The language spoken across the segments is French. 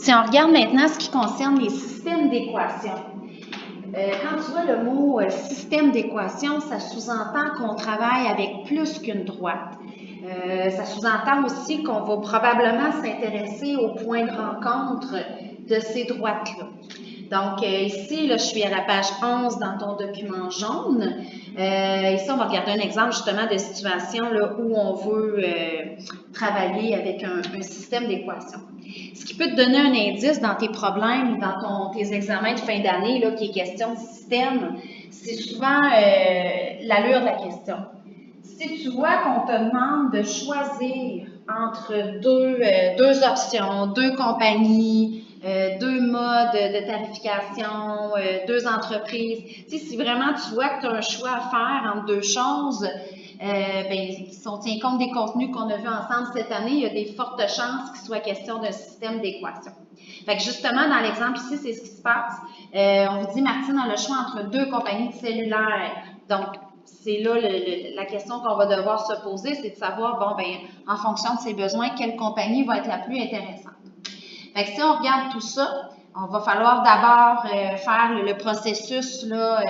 Si on regarde maintenant ce qui concerne les systèmes d'équations, quand tu vois le mot système d'équations, ça sous-entend qu'on travaille avec plus qu'une droite. Ça sous-entend aussi qu'on va probablement s'intéresser au point de rencontre de ces droites-là. Donc, ici, là, je suis à la page 11 dans ton document jaune. Ici, on va regarder un exemple justement de situation là, où on veut travailler avec un système d'équations. Ce qui peut te donner un indice dans tes problèmes, dans tes examens de fin d'année, là, qui est question de système, c'est souvent l'allure de la question. Si tu vois qu'on te demande de choisir entre deux options, deux compagnies, deux modes de tarification, deux entreprises, tu sais, si vraiment tu vois que tu as un choix à faire entre deux choses, si on tient compte des contenus qu'on a vus ensemble cette année, il y a des fortes chances qu'il soit question d'un système d'équation. Fait que justement, dans l'exemple ici, c'est ce qui se passe. On vous dit, Martine a le choix entre deux compagnies de cellulaires. Donc, c'est là la question qu'on va devoir se poser, c'est de savoir, bon, ben, en fonction de ses besoins, quelle compagnie va être la plus intéressante. Fait que si on regarde tout ça, on va falloir d'abord faire le processus, là,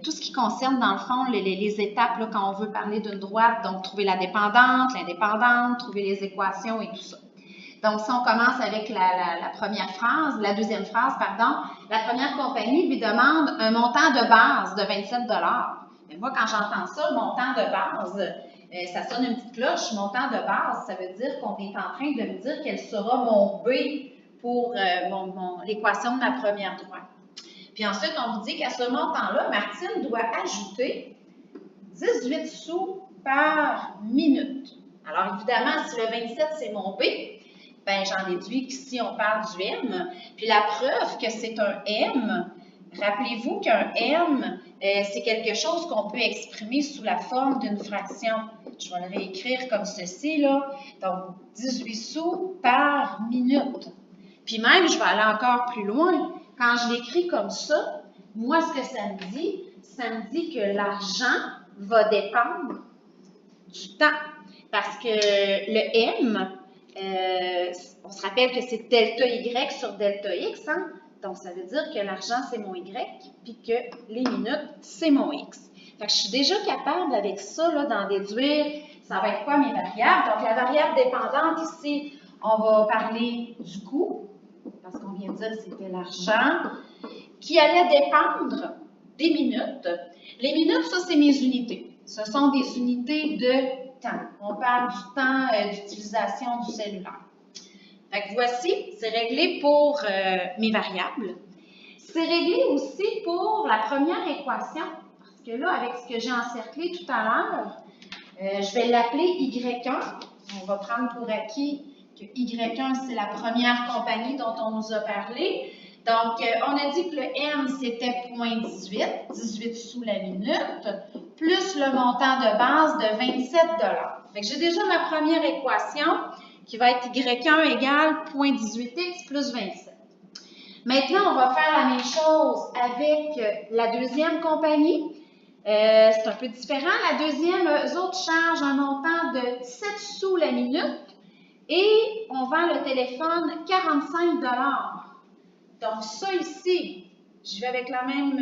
tout ce qui concerne, dans le fond, les étapes là, quand on veut parler d'une droite, donc trouver la dépendante, l'indépendante, trouver les équations et tout ça. Donc, si on commence avec la première phrase, la deuxième phrase, pardon, la première compagnie lui demande un montant de base de 27 $. Mais moi, quand j'entends ça, montant de base, ça sonne une petite cloche. Montant de base, ça veut dire qu'on est en train de me dire quel sera mon B pour l'équation de ma première droite. Puis ensuite, on vous dit qu'à ce montant-là, Martine doit ajouter 18 sous par minute. Alors, évidemment, si le 27, c'est mon B, ben j'en déduis qu'ici, on parle du M. Puis la preuve que c'est un M, rappelez-vous qu'un M, c'est quelque chose qu'on peut exprimer sous la forme d'une fraction. Je vais le réécrire comme ceci, là. Donc, 18 sous par minute. Puis même, je vais aller encore plus loin. Quand je l'écris comme ça, moi, ce que ça me dit que l'argent va dépendre du temps. Parce que le M, on se rappelle que c'est delta Y sur delta X, hein? Donc, ça veut dire que l'argent, c'est mon Y, puis que les minutes, c'est mon X. Fait que je suis déjà capable, avec ça, d'en déduire, ça va être quoi mes variables? Donc, la variable dépendante, ici, on va parler du coût, parce qu'on vient de dire que c'était l'argent, qui allait dépendre des minutes. Les minutes, ça, c'est mes unités. Ce sont des unités de temps. On parle du temps d'utilisation du cellulaire. Fait que voici, c'est réglé pour mes variables. C'est réglé aussi pour la première équation, parce que là, avec ce que j'ai encerclé tout à l'heure, je vais l'appeler Y1. On va prendre pour acquis que Y1, c'est la première compagnie dont on nous a parlé. Donc, on a dit que le M, c'était 0,18, 18 sous la minute, plus le montant de base de 27 $. Fait que j'ai déjà ma première équation qui va être Y1 égale 0,18x plus 27. Maintenant, on va faire la même chose avec la deuxième compagnie. C'est un peu différent. La deuxième, eux autres chargent un montant de 17 sous la minute et on vend le téléphone 45 $. Donc, ça ici, je vais avec la même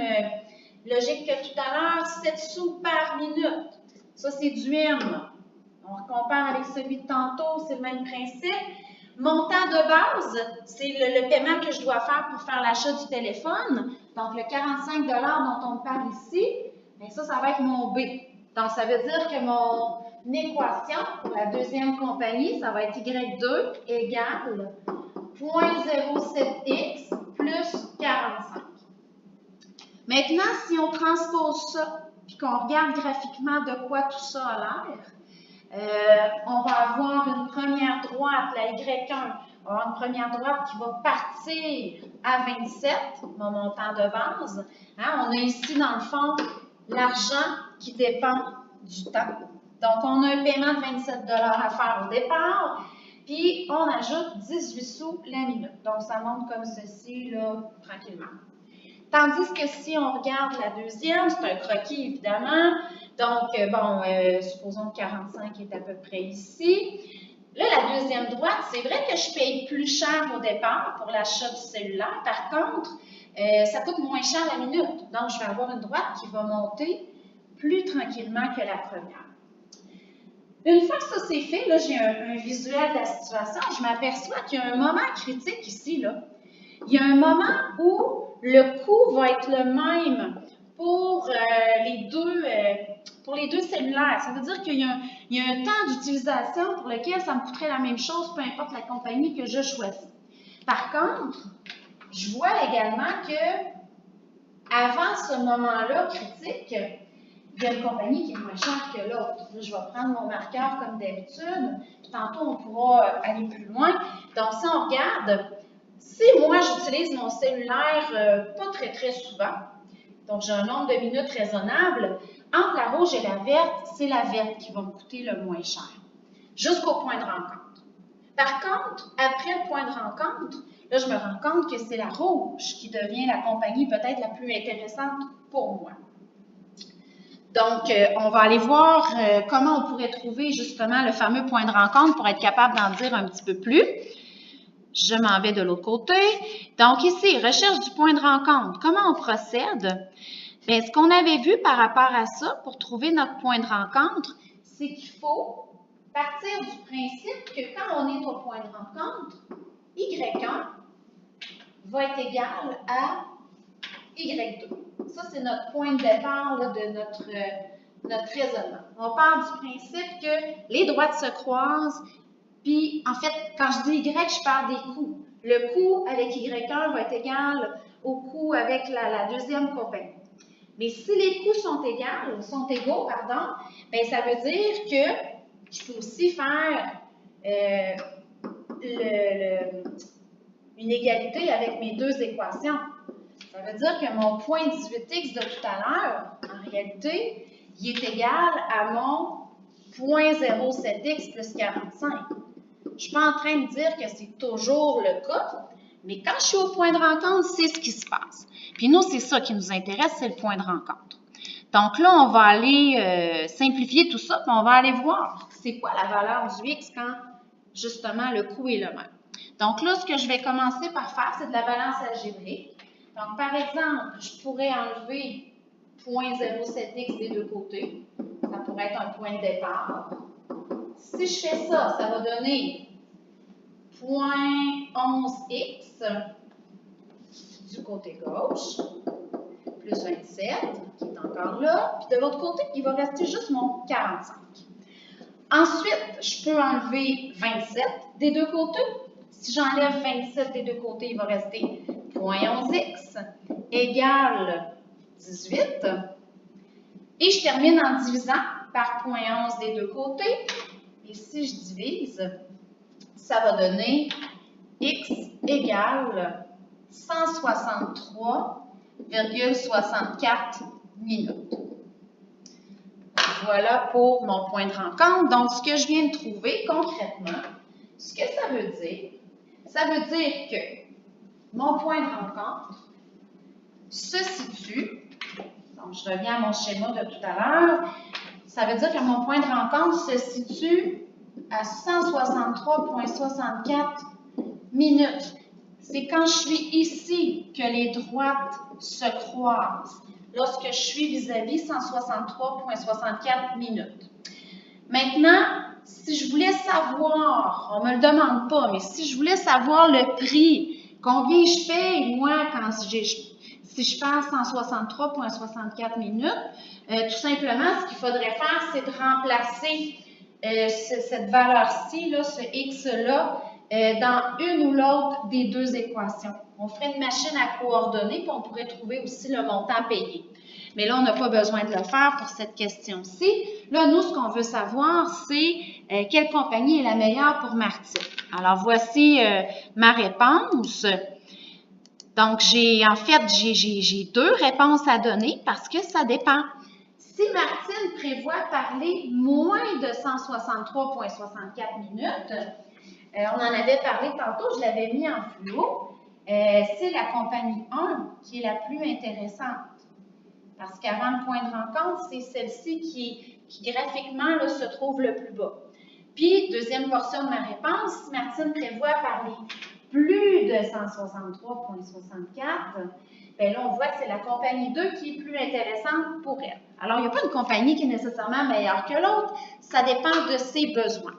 logique que tout à l'heure, 7 sous par minute. Ça, c'est du M. On compare avec celui de tantôt, c'est le même principe. Montant de base, c'est le paiement que je dois faire pour faire l'achat du téléphone. Donc, le 45 $ dont on parle ici, bien ça va être mon B. Donc, ça veut dire que mon équation pour la deuxième compagnie, ça va être Y2 égale 0,07x plus 45. Maintenant, si on transpose ça, puis qu'on regarde graphiquement de quoi tout ça a l'air, on va avoir une première droite, la Y1, on va avoir une première droite qui va partir à 27, mon montant de base. Hein, on a ici, dans le fond, l'argent qui dépend du temps. Donc, on a un paiement de 27 $ à faire au départ, puis on ajoute 18 sous la minute. Donc, ça monte comme ceci, là, tranquillement. Tandis que si on regarde la deuxième, c'est un croquis, évidemment. Donc, supposons que 45 est à peu près ici. Là, la deuxième droite, c'est vrai que je paye plus cher au départ pour l'achat du cellulaire. Par contre, ça coûte moins cher la minute. Donc, je vais avoir une droite qui va monter plus tranquillement que la première. Une fois que ça c'est fait, là, j'ai un visuel de la situation. Je m'aperçois qu'il y a un moment critique ici, là. Il y a un moment où le coût va être le même pour les deux cellulaires. Ça veut dire qu'il y a un temps d'utilisation pour lequel ça me coûterait la même chose, peu importe la compagnie que je choisis. Par contre, je vois également que avant ce moment-là critique, il y a une compagnie qui est moins chère que l'autre. Je vais prendre mon marqueur comme d'habitude, puis tantôt on pourra aller plus loin. Donc, si on regarde, si moi j'utilise mon cellulaire pas très souvent, donc j'ai un nombre de minutes raisonnable, entre la rouge et la verte, c'est la verte qui va me coûter le moins cher, jusqu'au point de rencontre. Par contre, après le point de rencontre, là je me rends compte que c'est la rouge qui devient la compagnie peut-être la plus intéressante pour moi. Donc, on va aller voir comment on pourrait trouver justement le fameux point de rencontre pour être capable d'en dire un petit peu plus. Je m'en vais de l'autre côté. Donc ici, recherche du point de rencontre. Comment on procède? Bien, ce qu'on avait vu par rapport à ça, pour trouver notre point de rencontre, c'est qu'il faut partir du principe que quand on est au point de rencontre, Y1 va être égal à Y2. Ça, c'est notre point de départ là, de notre raisonnement. On part du principe que les droites se croisent, puis en fait, quand je dis Y, je parle des coûts. Le coût avec Y1 va être égal au coût avec la deuxième compagnie. Mais si les coûts sont égaux, bien, ça veut dire que je peux aussi faire une égalité avec mes deux équations. Ça veut dire que mon point 18x de tout à l'heure, en réalité, il est égal à mon point 0,7x plus 45. Je ne suis pas en train de dire que c'est toujours le cas, mais quand je suis au point de rencontre, c'est ce qui se passe. Puis nous, c'est ça qui nous intéresse, c'est le point de rencontre. Donc là, on va aller simplifier tout ça, puis on va aller voir c'est quoi la valeur du x quand, justement, le coût est le même. Donc là, ce que je vais commencer par faire, c'est de la balance algébrique. Donc, par exemple, je pourrais enlever 0,07x des deux côtés. Ça pourrait être un point de départ. Si je fais ça, ça va donner 0,11x du côté gauche, plus 27, qui est encore là. Puis de l'autre côté, il va rester juste mon 45. Ensuite, je peux enlever 27 des deux côtés. Si j'enlève 27 des deux côtés, il va rester 0,11x égale 18. Et je termine en divisant par 0,11 des deux côtés. Et si je divise, ça va donner x égale 163,64 minutes. Voilà pour mon point de rencontre. Donc, ce que je viens de trouver concrètement, ce que ça veut dire que mon point de rencontre se situe, donc je reviens à mon schéma de tout à l'heure, ça veut dire que mon point de rencontre se situe à 163,64 minutes. C'est quand je suis ici que les droites se croisent, lorsque je suis vis-à-vis 163,64 minutes. Maintenant, si je voulais savoir, on ne me le demande pas, mais si je voulais savoir le prix, combien je paye, moi, si je passe 163,64 minutes, tout simplement, ce qu'il faudrait faire, c'est de remplacer cette valeur-ci, ce x-là, dans une ou l'autre des deux équations. On ferait une machine à coordonnées, puis on pourrait trouver aussi le montant payé. Mais là, on n'a pas besoin de le faire pour cette question-ci. Là, nous, ce qu'on veut savoir, c'est quelle compagnie est la meilleure pour m'article. Alors, voici ma réponse. Donc, j'ai deux réponses à donner parce que ça dépend. Si Martine prévoit parler moins de 163,64 minutes, on en avait parlé tantôt, je l'avais mis en fluo, c'est la compagnie 1 qui est la plus intéressante. Parce qu'avant le point de rencontre, c'est celle-ci qui graphiquement là, se trouve le plus bas. Puis, deuxième portion de ma réponse, Martine prévoit parler plus de 163,64. Bien là, on voit que c'est la compagnie 2 qui est plus intéressante pour elle. Alors, il n'y a pas une compagnie qui est nécessairement meilleure que l'autre, ça dépend de ses besoins.